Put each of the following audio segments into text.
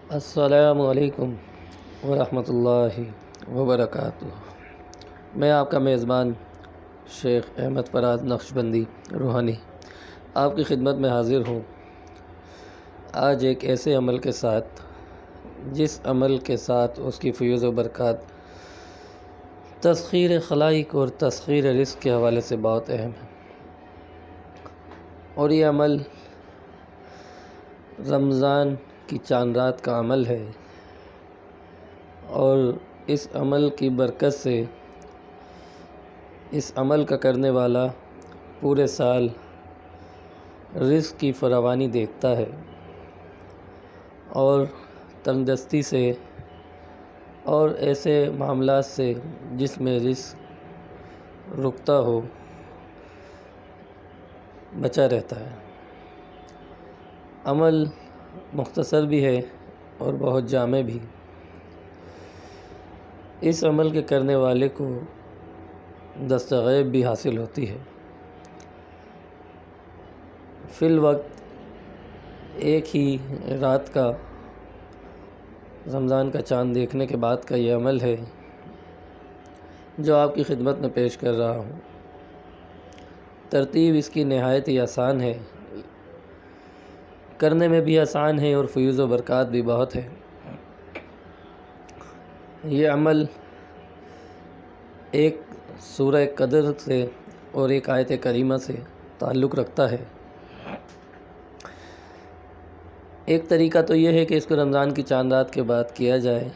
السلام علیکم ورحمۃ اللہ وبرکاتہ۔ میں آپ کا میزبان شیخ احمد فراز نقشبندی روحانی آپ کی خدمت میں حاضر ہوں۔ آج ایک ایسے عمل کے ساتھ جس عمل کے ساتھ اس کی فیوز و برکات تسخیر خلائق اور تسخیر رزق کے حوالے سے بہت اہم ہے، اور یہ عمل رمضان کی چاند رات کا عمل ہے، اور اس عمل کی برکت سے اس عمل کا کرنے والا پورے سال رزق کی فراوانی دیکھتا ہے، اور تنگ دستی سے اور ایسے معاملات سے جس میں رزق رکتا ہو بچا رہتا ہے۔ عمل مختصر بھی ہے اور بہت جامع بھی۔ اس عمل کے کرنے والے کو دست غیب بھی حاصل ہوتی ہے۔ فی الوقت ایک ہی رات کا رمضان کا چاند دیکھنے کے بعد کا یہ عمل ہے جو آپ کی خدمت میں پیش کر رہا ہوں۔ ترتیب اس کی نہایت ہی آسان ہے، کرنے میں بھی آسان ہے، اور فیوز و برکات بھی بہت ہے۔ یہ عمل ایک سورہ قدر سے اور ایک آیت کریمہ سے تعلق رکھتا ہے۔ ایک طریقہ تو یہ ہے کہ اس کو رمضان کی چاند رات کے بعد کیا جائے۔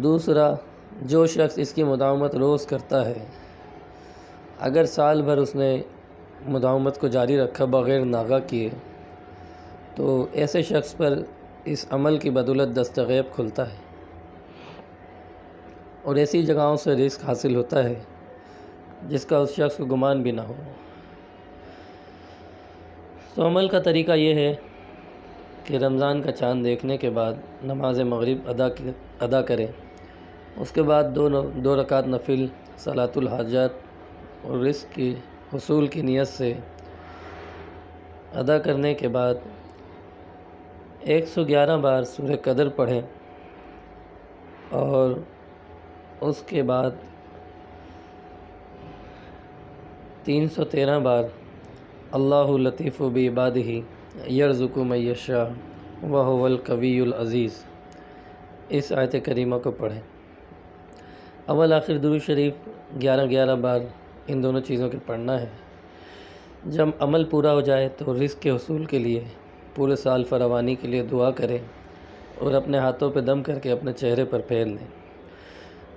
دوسرا، جو شخص اس کی مداومت روز کرتا ہے، اگر سال بھر اس نے مداومت کو جاری رکھا بغیر ناغہ کیے، تو ایسے شخص پر اس عمل کی بدولت دست غیب کھلتا ہے، اور ایسی جگہوں سے رزق حاصل ہوتا ہے جس کا اس شخص کو گمان بھی نہ ہو۔ تو عمل کا طریقہ یہ ہے کہ رمضان کا چاند دیکھنے کے بعد نماز مغرب ادا کریں، اس کے بعد دو رکعت نفل صلاۃ الحاجات اور رزق کی حصول کی نیت سے ادا کرنے کے بعد 111 بار سورہ قدر پڑھیں، اور اس کے بعد 313 بار اللہ لطیف بعبادہ یرزق من یشاء وہو القوی العزیز اس آیت کریمہ کو پڑھیں۔ اول آخر درود شریف 11 بار ان دونوں چیزوں کے پڑھنا ہے۔ جب عمل پورا ہو جائے تو رزق کے حصول کے لیے پورے سال فراوانی کے لیے دعا کریں، اور اپنے ہاتھوں پہ دم کر کے اپنے چہرے پر پھیر لیں۔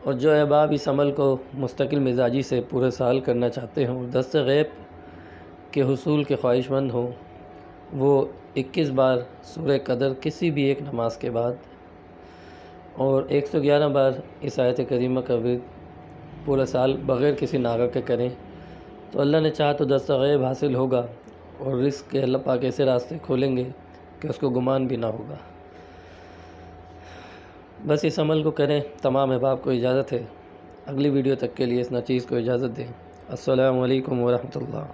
اور جو احباب اس عمل کو مستقل مزاجی سے پورے سال کرنا چاہتے ہوں، دست غیب کے حصول کے خواہش مند ہوں، وہ 21 بار سورہ قدر کسی بھی ایک نماز کے بعد اور 111 بار اس آیت کریمہ کا ورد پورا سال بغیر کسی ناغہ کے کریں، تو اللہ نے چاہا تو دست غیب حاصل ہوگا، اور رزق کے اللہ پاک ایسے راستے کھولیں گے کہ اس کو گمان بھی نہ ہوگا۔ بس اس عمل کو کریں۔ تمام احباب کو اجازت ہے۔ اگلی ویڈیو تک کے لیے اس ناچیز کو اجازت دیں۔ السلام علیکم ورحمۃ اللہ۔